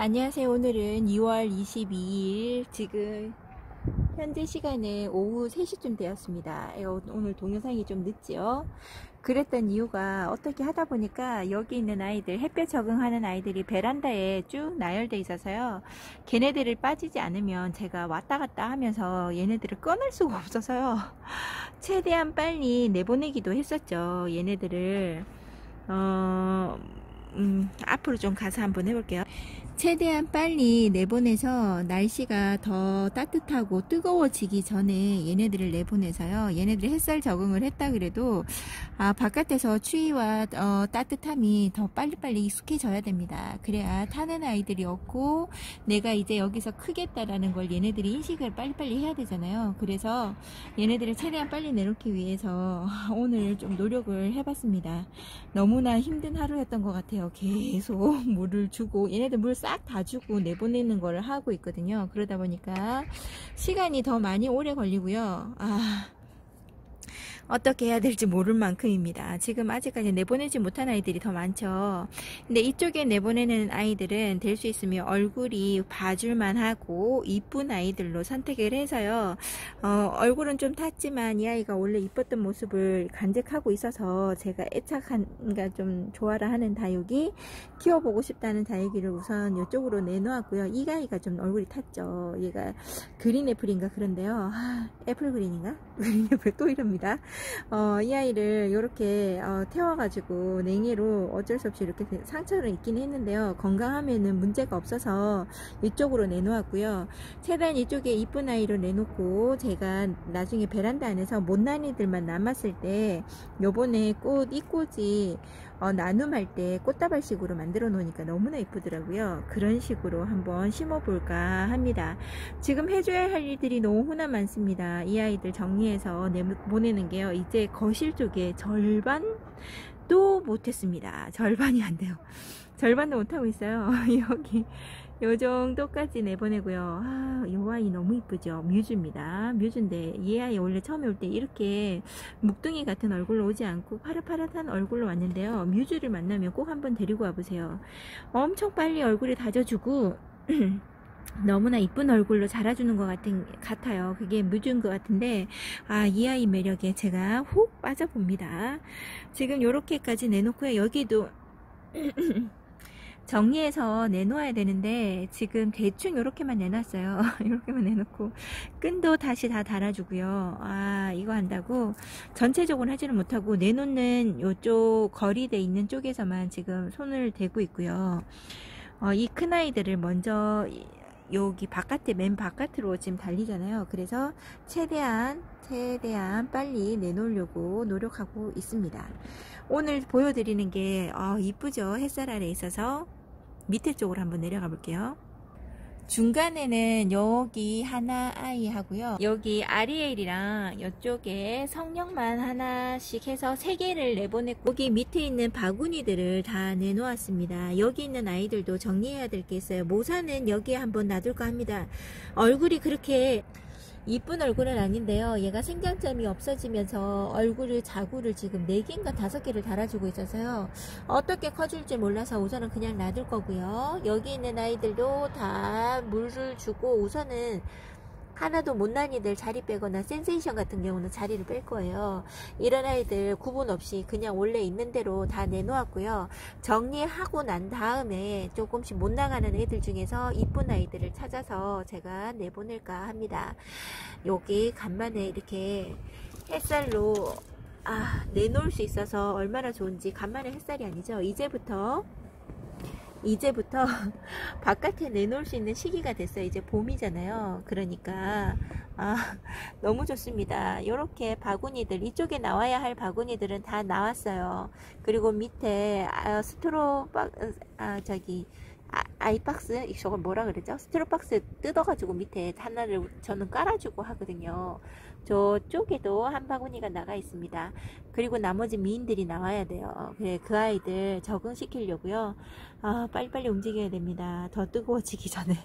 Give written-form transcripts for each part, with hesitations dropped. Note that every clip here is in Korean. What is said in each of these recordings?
안녕하세요. 오늘은 2월 22일 지금 현재 시간에 오후 3시쯤 되었습니다. 오늘 동영상이 좀 늦죠. 그랬던 이유가 어떻게 하다 보니까 여기 있는 아이들, 햇볕 적응하는 아이들이 베란다에 쭉 나열돼 있어서요. 걔네들을 빠지지 않으면 제가 왔다 갔다 하면서 얘네들을 꺼낼 수가 없어서요. 최대한 빨리 내보내기도 했었죠. 얘네들을 앞으로 좀 가서 한번 해볼게요. 최대한 빨리 내보내서 날씨가 더 따뜻하고 뜨거워지기 전에 얘네들을 내보내서요. 얘네들이 햇살 적응을 했다 그래도 바깥에서 추위와 따뜻함이 더 빨리빨리 익숙해져야 됩니다. 그래야 타는 아이들이 없고 내가 이제 여기서 크겠다라는 걸 얘네들이 인식을 빨리빨리 해야 되잖아요. 그래서 얘네들을 최대한 빨리 내놓기 위해서 오늘 좀 노력을 해봤습니다. 너무나 힘든 하루였던 것 같아요. 계속 물을 주고 얘네들 물 싹 다 주고 내보내는 걸 하고 있거든요. 그러다 보니까 시간이 더 많이 오래 걸리고요. 어떻게 해야 될지 모를 만큼입니다. 지금 아직까지 내보내지 못한 아이들이 더 많죠. 근데 이쪽에 내보내는 아이들은 될 수 있으면 얼굴이 봐줄만 하고 이쁜 아이들로 선택을 해서요. 얼굴은 좀 탔지만 이 아이가 원래 이뻤던 모습을 간직하고 있어서 제가 애착한, 그러니까 좀 좋아라 하는 다육이, 키워보고 싶다는 다육이를 우선 이쪽으로 내놓았고요. 이 아이가 좀 얼굴이 탔죠. 얘가 그린 애플인가 그런데요. 애플 그린인가? 그린 애플 또 이럽니다. 이 아이를 이렇게 태워가지고 냉이로 어쩔 수 없이 이렇게 상처를 입긴 했는데요. 건강하면은 문제가 없어서 이쪽으로 내놓았고요. 최대한 이쪽에 이쁜 아이로 내놓고 제가 나중에 베란다 안에서 못난이들만 남았을 때 요번에 이 꽃이 나눔할 때 꽃다발식으로 만들어 놓으니까 너무나 이쁘더라고요. 그런 식으로 한번 심어 볼까 합니다. 지금 해줘야 할 일들이 너무나 많습니다. 이 아이들 정리해서 보내는 게요. 이제 거실 쪽에 절반도 못했습니다. 절반이 안 돼요. 절반도 못하고 있어요. 여기 요 정도까지 내보내고요. 이 아이 너무 이쁘죠. 뮤즈입니다. 뮤즈인데 이 아이 원래 처음에 올 때 이렇게 묵둥이 같은 얼굴로 오지 않고 파릇파릇한 얼굴로 왔는데요. 뮤즈를 만나면 꼭 한번 데리고 와보세요. 엄청 빨리 얼굴에 다져주고 너무나 이쁜 얼굴로 자라주는 것 같아요. 그게 뮤즈인 것 같은데 이 아이 매력에 제가 훅 빠져봅니다. 지금 요렇게까지 내놓고요. 여기도 정리해서 내놓아야 되는데 지금 대충 이렇게만 내놨어요. 이렇게만 내놓고 끈도 다시 다 달아주고요. 이거 한다고 전체적으로 하지는 못하고 내놓는 요쪽 거리돼 있는 쪽에서만 지금 손을 대고 있고요. 이 큰 아이들을 먼저 여기 바깥에 맨 바깥으로 지금 달리잖아요. 그래서 최대한 빨리 내놓으려고 노력하고 있습니다. 오늘 보여드리는 게 이쁘죠. 햇살 아래 있어서 밑에 쪽으로 한번 내려가 볼게요. 중간에는 여기 하나 아이 하고요. 여기 아리엘이랑 이쪽에 성령만 하나씩 해서 3개를 내보냈고 여기 밑에 있는 바구니들을 다 내놓았습니다. 여기 있는 아이들도 정리해야 될 게 있어요. 모사는 여기에 한번 놔둘까 합니다. 얼굴이 그렇게 이쁜 얼굴은 아닌데요. 얘가 생장점이 없어지면서 얼굴을 자구를 지금 4개인가 5개를 달아주고 있어서요. 어떻게 커질지 몰라서 우선은 그냥 놔둘 거고요. 여기 있는 아이들도 다 물을 주고 우선은 하나도 못난이들 자리 빼거나 센세이션 같은 경우는 자리를 뺄 거예요. 이런 아이들 구분 없이 그냥 원래 있는 대로 다 내놓았고요. 정리하고 난 다음에 조금씩 못 나가는 애들 중에서 이쁜 아이들을 찾아서 제가 내보낼까 합니다. 여기 간만에 이렇게 햇살로 내놓을 수 있어서 얼마나 좋은지. 간만에 햇살이 아니죠. 이제부터 바깥에 내놓을 수 있는 시기가 됐어요. 이제 봄이잖아요. 그러니까 너무 좋습니다. 이렇게 바구니들, 이쪽에 나와야 할 바구니들은 다 나왔어요. 그리고 밑에 아이박스, 저걸 뭐라 그러죠? 스트로박스 뜯어가지고 밑에 하나를 저는 깔아주고 하거든요. 저쪽에도 한 바구니가 나가 있습니다. 그리고 나머지 미인들이 나와야 돼요. 그 아이들 적응시키려고요. 빨리빨리 움직여야 됩니다. 더 뜨거워지기 전에.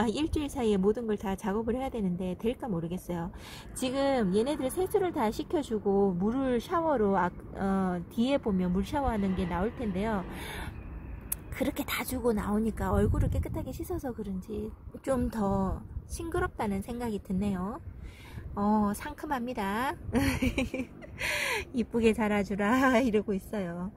일주일 사이에 모든 걸 다 작업을 해야 되는데 될까 모르겠어요. 지금 얘네들 세수를 다 시켜주고 물을 샤워로 뒤에 보면 물 샤워하는 게 나올 텐데요. 그렇게 다 주고 나오니까 얼굴을 깨끗하게 씻어서 그런지 좀 더 싱그럽다는 생각이 드네요. 상큼합니다. 이쁘게 자라주라 이러고 있어요.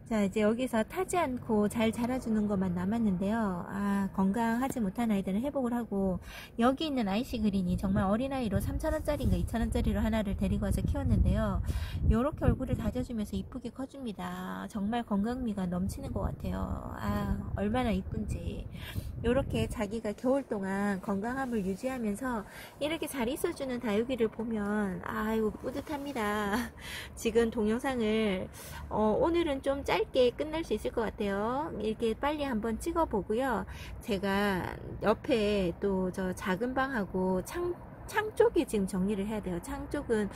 자, 이제 여기서 타지 않고 잘 자라주는 것만 남았는데요. 건강하지 못한 아이들은 회복을 하고, 여기 있는 아이시 그린이 정말 어린아이로 3,000원짜리인가 2,000원짜리로 하나를 데리고 와서 키웠는데요. 요렇게 얼굴을 다져주면서 이쁘게 커줍니다. 정말 건강미가 넘치는 것 같아요. 얼마나 이쁜지. 요렇게 자기가 겨울 동안 건강함을 유지하면서 이렇게 잘 있어주는 다육이를 보면 아이고 뿌듯합니다. 지금 동영상을 오늘은 좀 짧게 끝낼 수 있을 것 같아요. 이렇게 빨리 한번 찍어 보고요. 제가 옆에 또 저 작은 방하고 창 쪽에 지금 정리를 해야 돼요. 창 쪽은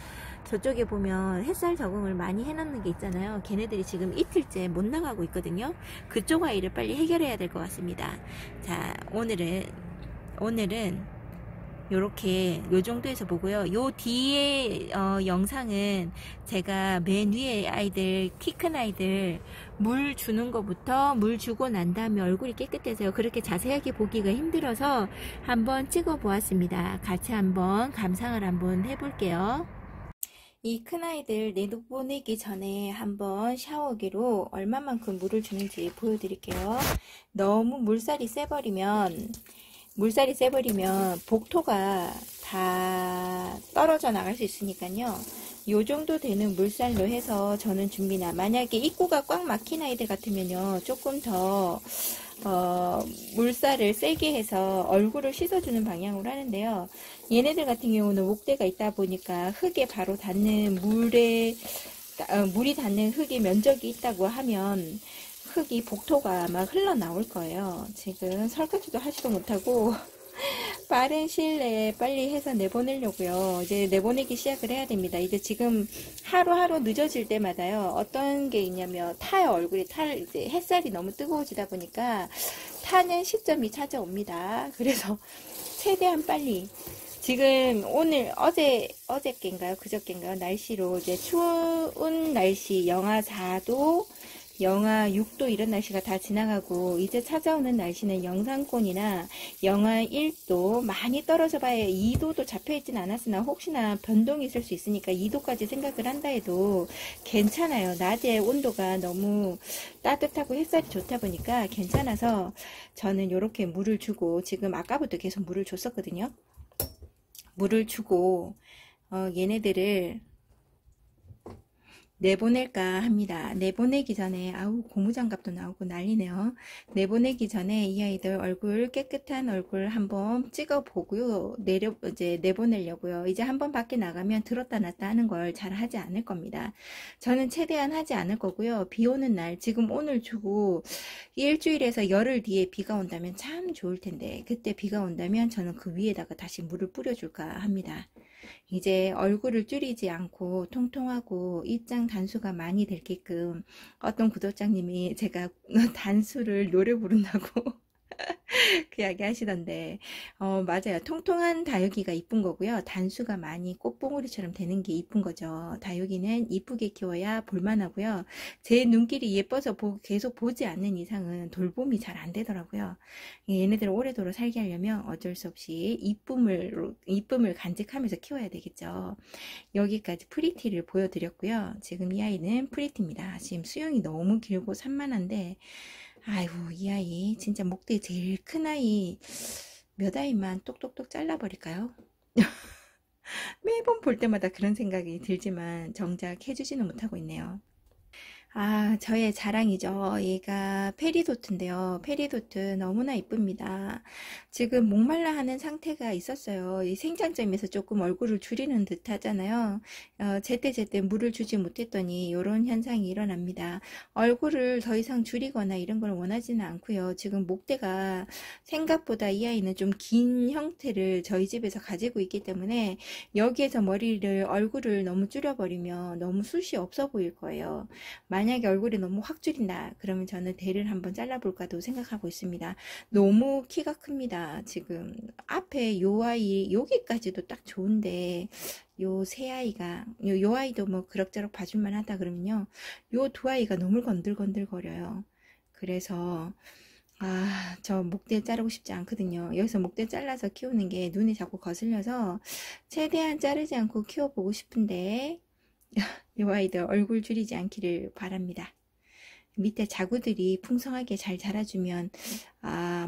저쪽에 보면 햇살 적응을 많이 해놓는 게 있잖아요. 걔네들이 지금 이틀째 못 나가고 있거든요. 그쪽 아이를 빨리 해결해야 될 것 같습니다. 자, 오늘은 요렇게 요 정도에서 보고요. 요 뒤에 영상은 제가 맨 위에 아이들, 키 큰 아이들 물 주는 것부터, 물 주고 난 다음에 얼굴이 깨끗해서요. 그렇게 자세하게 보기가 힘들어서 한번 찍어 보았습니다. 같이 한번 감상을 한번 해볼게요. 이 큰아이들 내보내기 전에 한번 샤워기로 얼마만큼 물을 주는지 보여드릴게요. 너무 물살이 세버리면 복토가 다 떨어져 나갈 수 있으니까요. 요 정도 되는 물살로 해서 저는 줍니다. 만약에 입구가 꽉 막힌 아이들 같으면요, 조금 더 물살을 세게 해서 얼굴을 씻어주는 방향으로 하는데요. 얘네들 같은 경우는 목대가 있다 보니까 흙에 바로 닿는 물이 닿는 흙의 면적이 있다고 하면 흙이 복토가 막 흘러나올 거예요. 지금 설거지도 하지도 못하고 빠른 시일 내에 빨리 해서 내보내려고요. 이제 내보내기 시작을 해야 됩니다. 이제 지금 하루하루 늦어질 때마다요. 어떤 게 있냐면 타요. 얼굴이 이제 햇살이 너무 뜨거워지다 보니까 타는 시점이 찾아옵니다. 그래서 최대한 빨리 지금 오늘 어저께인가요? 그저께인가요? 날씨로 이제 추운 날씨 영하 4도 영하 6도 이런 날씨가 다 지나가고 이제 찾아오는 날씨는 영상권이나 영하 1도 많이 떨어져 봐야 2도도 잡혀있진 않았으나 혹시나 변동이 있을 수 있으니까 2도까지 생각을 한다 해도 괜찮아요. 낮에 온도가 너무 따뜻하고 햇살이 좋다 보니까 괜찮아서 저는 이렇게 물을 주고 지금 아까부터 계속 물을 줬었거든요. 물을 주고 얘네들을 내보낼까 합니다. 내보내기 전에 고무장갑도 나오고 난리네요. 내보내기 전에 이 아이들 얼굴 깨끗한 얼굴 한번 찍어 보고요. 이제 내보내려고요. 이제 한번 밖에 나가면 들었다 놨다 하는 걸 잘 하지 않을 겁니다. 저는 최대한 하지 않을 거고요. 비 오는 날 지금 오늘 주고 일주일에서 열흘 뒤에 비가 온다면 참 좋을 텐데 그때 비가 온다면 저는 그 위에다가 다시 물을 뿌려줄까 합니다. 이제 얼굴을 줄이지 않고 통통하고 입장 단수가 많이 될게끔 어떤 구독자님이 제가 단수를 노래 부른다고 그 이야기 하시던데 맞아요. 통통한 다육이가 이쁜 거고요. 단수가 많이 꽃봉오리처럼 되는 게 이쁜 거죠. 다육이는 이쁘게 키워야 볼만하고요. 제 눈길이 예뻐서 계속 보지 않는 이상은 돌봄이 잘 안 되더라고요. 얘네들을 오래도록 살게 하려면 어쩔 수 없이 이쁨을 간직하면서 키워야 되겠죠. 여기까지 프리티를 보여드렸고요. 지금 이 아이는 프리티입니다. 지금 수영이 너무 길고 산만한데 아이고 이 아이 진짜 목대 제일 큰 아이 몇 아이만 똑똑똑 잘라버릴까요? 매번 볼 때마다 그런 생각이 들지만 정작 해주지는 못하고 있네요. 저의 자랑이죠. 얘가 페리도트인데요. 페리도트 너무나 이쁩니다. 지금 목말라 하는 상태가 있었어요. 이 생장점에서 조금 얼굴을 줄이는 듯 하잖아요. 제때제때 물을 주지 못했더니 이런 현상이 일어납니다. 얼굴을 더 이상 줄이거나 이런 걸 원하지는 않고요. 지금 목대가 생각보다 이 아이는 좀 긴 형태를 저희 집에서 가지고 있기 때문에 여기에서 얼굴을 너무 줄여버리면 너무 숱이 없어 보일 거예요. 만약에 얼굴이 너무 확 줄인다 그러면 저는 대를 한번 잘라볼까도 생각하고 있습니다. 너무 키가 큽니다. 지금 앞에 요 아이 여기까지도 딱 좋은데 요 세 아이가 요 아이도 뭐 그럭저럭 봐줄만 하다 그러면요 요 두 아이가 너무 건들건들 거려요. 그래서 저 목대 자르고 싶지 않거든요. 여기서 목대 잘라서 키우는 게 눈에 자꾸 거슬려서 최대한 자르지 않고 키워보고 싶은데 이 아이들 얼굴 줄이지 않기를 바랍니다. 밑에 자구들이 풍성하게 잘 자라주면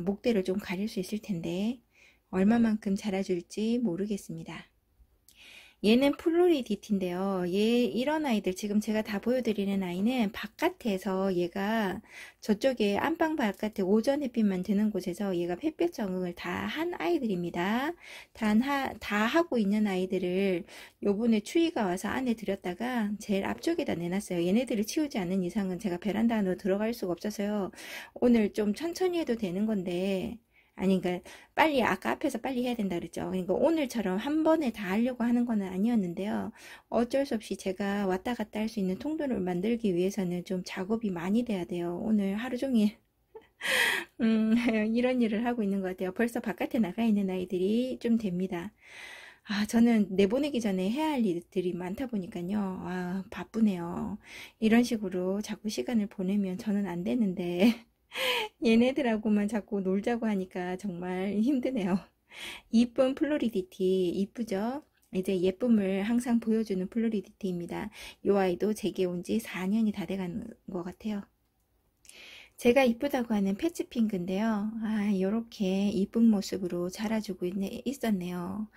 목대를 좀 가릴 수 있을 텐데 얼마만큼 자라줄지 모르겠습니다. 얘는 플로리디티인데요. 이런 아이들 지금 제가 다 보여드리는 아이는 바깥에서 얘가 저쪽에 안방 바깥에 오전 햇빛만 드는 곳에서 얘가 햇볕 적응을 다 한 아이들입니다. 다 하고 있는 아이들을 요번에 추위가 와서 안에 들였다가 제일 앞쪽에다 내놨어요. 얘네들을 치우지 않는 이상은 제가 베란다 안으로 들어갈 수가 없어서요. 오늘 좀 천천히 해도 되는 건데 아니, 그러니까 빨리 아까 앞에서 빨리 해야 된다 그랬죠. 그러니까 오늘처럼 한 번에 다 하려고 하는 건 아니었는데요. 어쩔 수 없이 제가 왔다 갔다 할 수 있는 통로를 만들기 위해서는 좀 작업이 많이 돼야 돼요. 오늘 하루 종일 이런 일을 하고 있는 것 같아요. 벌써 바깥에 나가 있는 아이들이 좀 됩니다. 저는 내보내기 전에 해야 할 일들이 많다 보니까요. 바쁘네요. 이런 식으로 자꾸 시간을 보내면 저는 안 되는데 얘네들하고만 자꾸 놀자고 하니까 정말 힘드네요. 이쁜 플로리디티 이쁘죠? 이제 예쁨을 항상 보여주는 플로리디티입니다. 이 아이도 제게 온 지 4년이 다 돼가는 것 같아요. 제가 이쁘다고 하는 패치핑크인데요. 요렇게 이쁜 모습으로 자라주고 있었네요.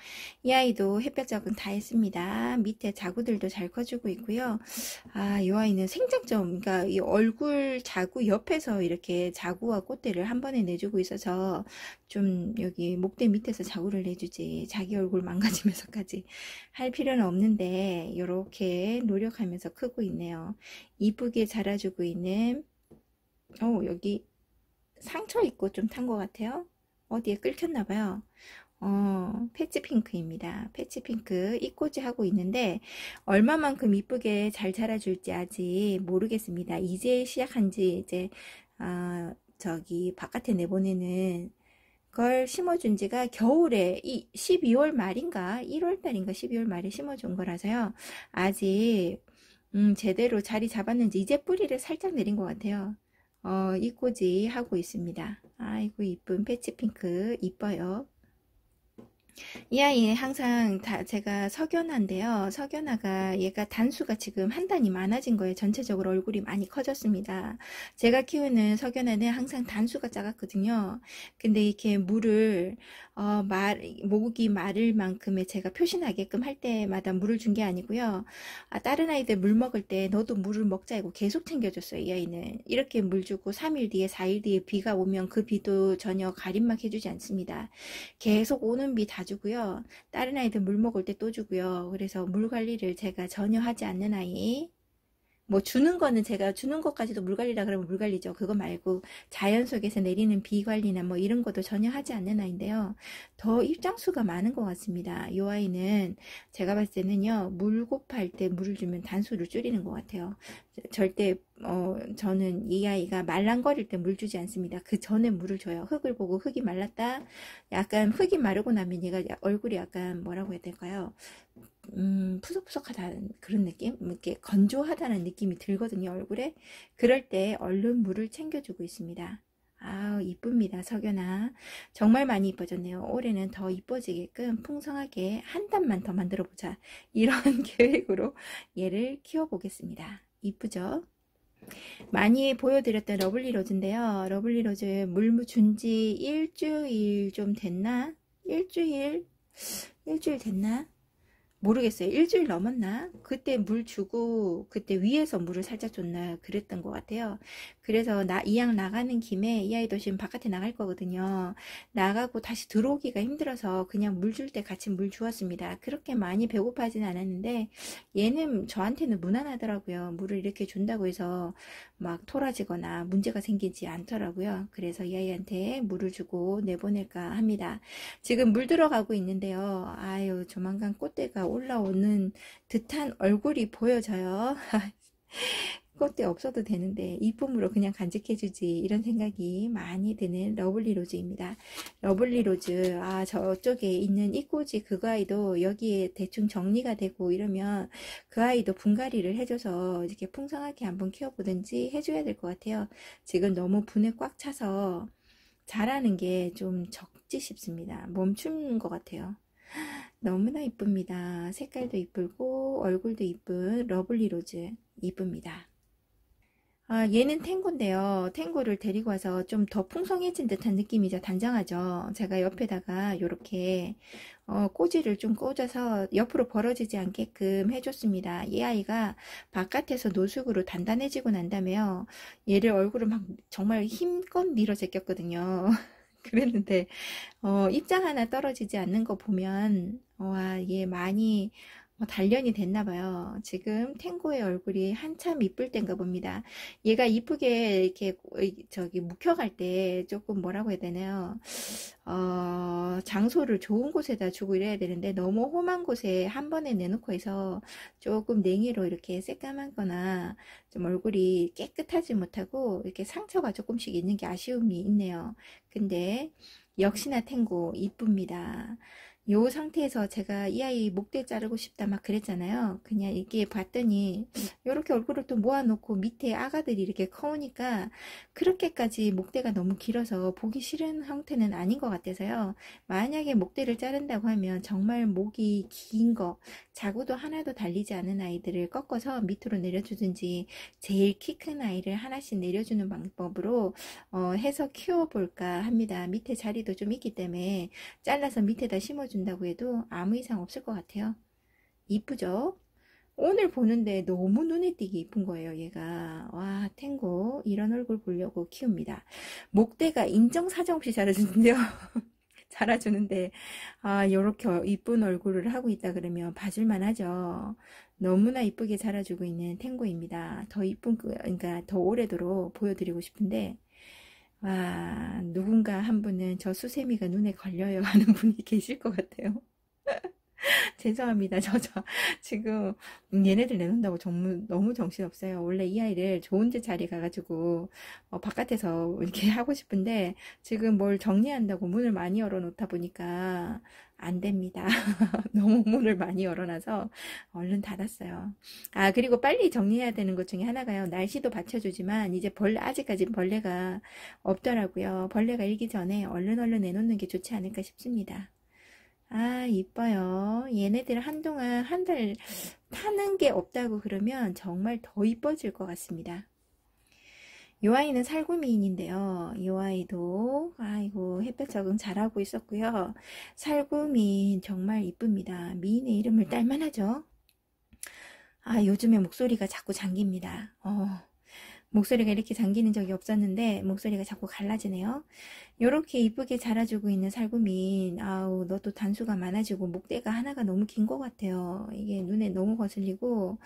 이 아이도 햇볕 적응 다 했습니다. 밑에 자구들도 잘 커주고 있고요. 이 아이는 생장점, 그러니까 이 얼굴 자구 옆에서 이렇게 자구와 꽃대를 한 번에 내주고 있어서 좀 여기 목대 밑에서 자구를 내주지 자기 얼굴 망가지면서까지 할 필요는 없는데 요렇게 노력하면서 크고 있네요. 이쁘게 자라주고 있는 여기 상처 있고 좀 탄 것 같아요. 어디에 끓혔나봐요. 패치핑크입니다. 패치핑크 이꼬지 하고 있는데 얼마만큼 이쁘게 잘 자라줄지 아직 모르겠습니다. 이제 시작한지 이제 저기 바깥에 내보내는 걸 심어준 지가 겨울에 12월 말인가 1월 달인가 12월 말에 심어준 거라서요. 아직 제대로 자리 잡았는지 이제 뿌리를 살짝 내린 것 같아요. 이꼬지 하고 있습니다. 아이고 이쁜 패치핑크 이뻐요. 이 아이 항상 제가 석연화인데요. 석연화가 얘가 단수가 지금 한 단이 많아진 거예요. 전체적으로 얼굴이 많이 커졌습니다. 제가 키우는 석연화는 항상 단수가 작았거든요. 근데 이렇게 물을 목이 마를 만큼의 제가 표시나게끔 할 때마다 물을 준 게 아니고요. 다른 아이들 물 먹을 때 너도 물을 먹자 이고 계속 챙겨줬어요. 이 아이는 이렇게 물 주고 3일 뒤에 4일 뒤에 비가 오면 그 비도 전혀 가림막 해주지 않습니다. 계속 오는 비 다 주고요. 다른 아이들 물 먹을 때 또 주고요. 그래서 물 관리를 제가 전혀 하지 않는 아이. 뭐 주는 거는 제가 주는 것까지도 물 관리라 그러면 물 관리죠. 그거 말고 자연 속에서 내리는 비 관리나 뭐 이런 것도 전혀 하지 않는 아이인데요. 더 입장수가 많은 것 같습니다. 이 아이는 제가 봤을 때는요. 물 곱할 때 물을 주면 단수를 줄이는 것 같아요. 절대 저는 이 아이가 말랑거릴 때 물 주지 않습니다. 그 전에 물을 줘요. 흙을 보고 흙이 말랐다. 약간 흙이 마르고 나면 얘가 얼굴이 약간 뭐라고 해야 될까요? 푸석푸석하다는 그런 느낌? 이렇게 건조하다는 느낌이 들거든요, 얼굴에. 그럴 때 얼른 물을 챙겨주고 있습니다. 이쁩니다, 석연아. 정말 많이 이뻐졌네요. 올해는 더 이뻐지게끔 풍성하게 한 단만 더 만들어 보자. 이런 계획으로 얘를 키워보겠습니다. 이쁘죠? 많이 보여드렸던 러블리로즈인데요. 러블리로즈 물 준 지 일주일 좀 됐나? 일주일 됐나? 모르겠어요. 일주일 넘었나? 그때 물 주고 그때 위에서 물을 살짝 줬나 그랬던 것 같아요. 그래서 이왕 나가는 김에 이 아이도 지금 바깥에 나갈 거거든요. 나가고 다시 들어오기가 힘들어서 그냥 물 줄 때 같이 물 주었습니다. 그렇게 많이 배고파진 않았는데 얘는 저한테는 무난하더라고요. 물을 이렇게 준다고 해서 막 토라지거나 문제가 생기지 않더라고요. 그래서 이 아이한테 물을 주고 내보낼까 합니다. 지금 물 들어가고 있는데요. 아유 조만간 꽃대가 올라오는 듯한 얼굴이 보여져요. 꽃대 없어도 되는데 이쁨으로 그냥 간직해주지 이런 생각이 많이 드는 러블리로즈입니다. 러블리로즈 저쪽에 있는 이 꽃이 그 아이도 여기에 대충 정리가 되고 이러면 그 아이도 분갈이를 해줘서 이렇게 풍성하게 한번 키워보든지 해줘야 될 것 같아요. 지금 너무 분에 꽉 차서 자라는 게 좀 적지 싶습니다. 멈춘 것 같아요. 너무나 이쁩니다. 색깔도 이쁘고 얼굴도 이쁜 러블리로즈 이쁩니다. 얘는 탱고인데요. 탱고를 데리고 와서 좀 더 풍성해진 듯한 느낌이죠. 단정하죠. 제가 옆에다가 이렇게 꼬지를 좀 꽂아서 옆으로 벌어지지 않게끔 해줬습니다. 이 아이가 바깥에서 노숙으로 단단해지고 난 다음에요. 얘를 얼굴을 막 정말 힘껏 밀어 제꼈거든요. 그랬는데 입장 하나 떨어지지 않는 거 보면 와, 얘 많이 단련이 됐나 봐요. 지금 탱고의 얼굴이 한참 이쁠 때인가 봅니다. 얘가 이쁘게 이렇게 저기 묵혀갈 때 조금 뭐라고 해야 되나요? 장소를 좋은 곳에다 주고 이래야 되는데 너무 험한 곳에 한 번에 내놓고 해서 조금 냉이로 이렇게 새까맣거나 좀 얼굴이 깨끗하지 못하고 이렇게 상처가 조금씩 있는 게 아쉬움이 있네요. 근데 역시나 탱고 이쁩니다. 요 상태에서 제가 이 아이 목대 자르고 싶다 막 그랬잖아요. 그냥 이렇게 봤더니 이렇게 얼굴을 또 모아놓고 밑에 아가들이 이렇게 커오니까 그렇게까지 목대가 너무 길어서 보기 싫은 형태는 아닌 것 같아서요. 만약에 목대를 자른다고 하면 정말 목이 긴 거, 자구도 하나도 달리지 않은 아이들을 꺾어서 밑으로 내려주든지 제일 키 큰 아이를 하나씩 내려주는 방법으로 해서 키워볼까 합니다. 밑에 자리도 좀 있기 때문에 잘라서 밑에다 심어준다고 해도 아무 이상 없을 것 같아요. 이쁘죠? 오늘 보는데 너무 눈에 띄게 이쁜 거예요. 얘가 와, 탱고 이런 얼굴 보려고 키웁니다. 목대가 인정사정 없이 자라주는데요. 자라주는데 요렇게 이쁜 얼굴을 하고 있다 그러면 봐줄만 하죠. 너무나 이쁘게 자라주고 있는 탱고입니다. 더 이쁜 그러니까 더 오래도록 보여드리고 싶은데 와, 누군가 한 분은 저 수세미가 눈에 걸려요 하는 분이 계실 것 같아요. 죄송합니다. 지금 얘네들 내놓는다고 너무 정신없어요. 원래 이 아이를 좋은 데 자리 가가지고 바깥에서 이렇게 하고 싶은데 지금 뭘 정리한다고 문을 많이 열어놓다 보니까 안 됩니다. 너무 문을 많이 열어놔서 얼른 닫았어요. 그리고 빨리 정리해야 되는 것 중에 하나가요. 날씨도 받쳐주지만 이제 아직까지 벌레가 없더라고요. 벌레가 일기 전에 얼른 내놓는 게 좋지 않을까 싶습니다. 이뻐요. 얘네들 한동안 한 달 타는 게 없다고 그러면 정말 더 이뻐질 것 같습니다. 이 아이는 살구미인인데요. 이 아이도 아이고 햇볕 적응 잘하고 있었고요. 살구미인 정말 이쁩니다. 미인의 이름을 딸만하죠. 요즘에 목소리가 자꾸 잠깁니다. 목소리가 이렇게 잠기는 적이 없었는데 목소리가 자꾸 갈라지네요. 요렇게 이쁘게 자라주고 있는 살구민 너도 단수가 많아지고 목대가 하나가 너무 긴 것 같아요. 이게 눈에 너무 거슬리고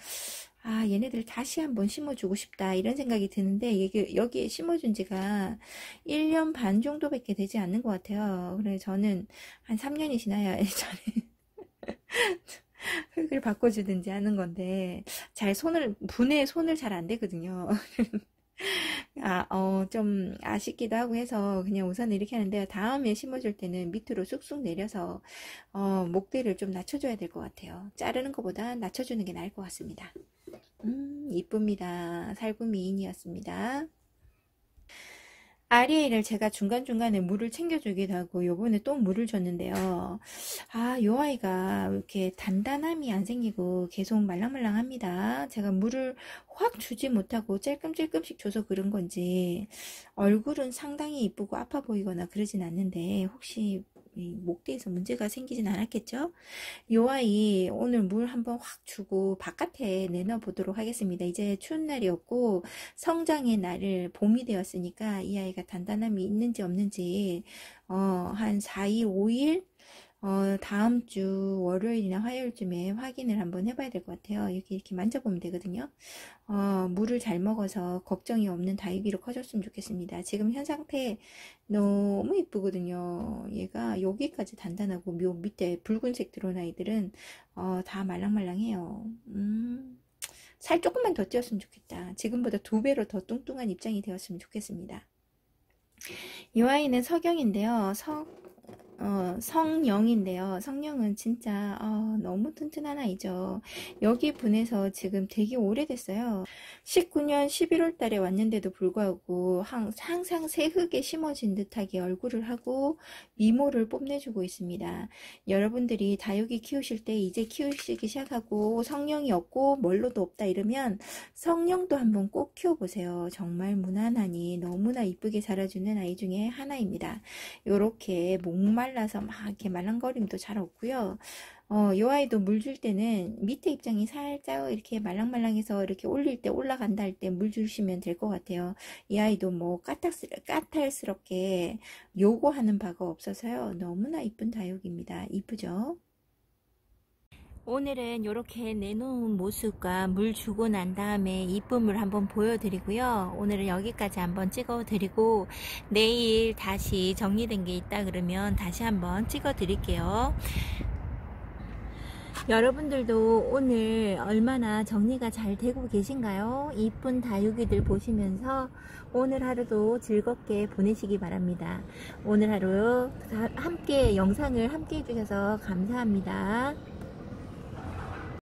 얘네들 다시 한번 심어주고 싶다 이런 생각이 드는데 이게 여기에 심어준 지가 1년 반 정도밖에 되지 않는 것 같아요. 그래서 저는 한 3년이 지나야 흙을 바꿔주든지 하는 건데 분에 손을 잘 안 대거든요. 좀 아쉽기도 하고 해서 그냥 우선 이렇게 하는데 다음에 심어줄 때는 밑으로 쑥쑥 내려서 목대를 좀 낮춰줘야 될 것 같아요. 자르는 것보다 낮춰주는 게 나을 것 같습니다. 이쁩니다. 살구미인이었습니다. 아리에를 제가 중간중간에 물을 챙겨주기도 하고 요번에 또 물을 줬는데요. 요 아이가 이렇게 단단함이 안 생기고 계속 말랑말랑합니다. 제가 물을 확 주지 못하고 찔끔찔끔씩 줘서 그런 건지 얼굴은 상당히 이쁘고 아파 보이거나 그러진 않는데 혹시 목대에서 문제가 생기진 않았겠죠? 요 아이 오늘 물 한번 확 주고 바깥에 내놔 보도록 하겠습니다. 이제 추운 날이었고 성장의 날을 봄이 되었으니까 이 아이가 단단함이 있는지 없는지 한 4일 5일 다음 주 월요일이나 화요일쯤에 확인을 한번 해봐야 될 것 같아요. 이렇게 만져보면 되거든요. 물을 잘 먹어서 걱정이 없는 다육이로 커졌으면 좋겠습니다. 지금 현 상태 너무 이쁘거든요. 얘가 여기까지 단단하고 묘 밑에 붉은색 들어온 아이들은 다 말랑말랑해요. 살 조금만 더 찌었으면 좋겠다. 지금보다 2배로 더 뚱뚱한 입장이 되었으면 좋겠습니다. 이 아이는 서경인데요. 성령인데요. 성령은 진짜 너무 튼튼한 아이죠. 여기 분해서 지금 되게 오래됐어요. 19년 11월 달에 왔는데도 불구하고 항상 새흙에 심어진 듯하게 얼굴을 하고 미모를 뽐내주고 있습니다. 여러분들이 다육이 키우실 때 이제 키우시기 시작하고 성령이 없고 멀로도 없다 이러면 성령도 한번 꼭 키워보세요. 정말 무난하니 너무나 이쁘게 자라주는 아이 중에 하나입니다. 요렇게 목말라서 막 이렇게 말랑거림도 잘 없고요. 요 아이도 물 줄 때는 밑에 입장이 살짝 이렇게 말랑말랑해서 이렇게 올릴 때 올라간다 할 때 물 주시면 될 것 같아요. 이 아이도 뭐 까탈스럽게 요구하는 바가 없어서요. 너무나 이쁜 다육입니다. 이쁘죠? 오늘은 이렇게 내놓은 모습과 물 주고 난 다음에 이쁨을 한번 보여드리고요. 오늘은 여기까지 한번 찍어 드리고 내일 다시 정리된 게 있다 그러면 다시 한번 찍어 드릴게요. 여러분들도 오늘 얼마나 정리가 잘 되고 계신가요? 이쁜 다육이들 보시면서 오늘 하루도 즐겁게 보내시기 바랍니다. 오늘 하루 함께 영상을 함께 해주셔서 감사합니다.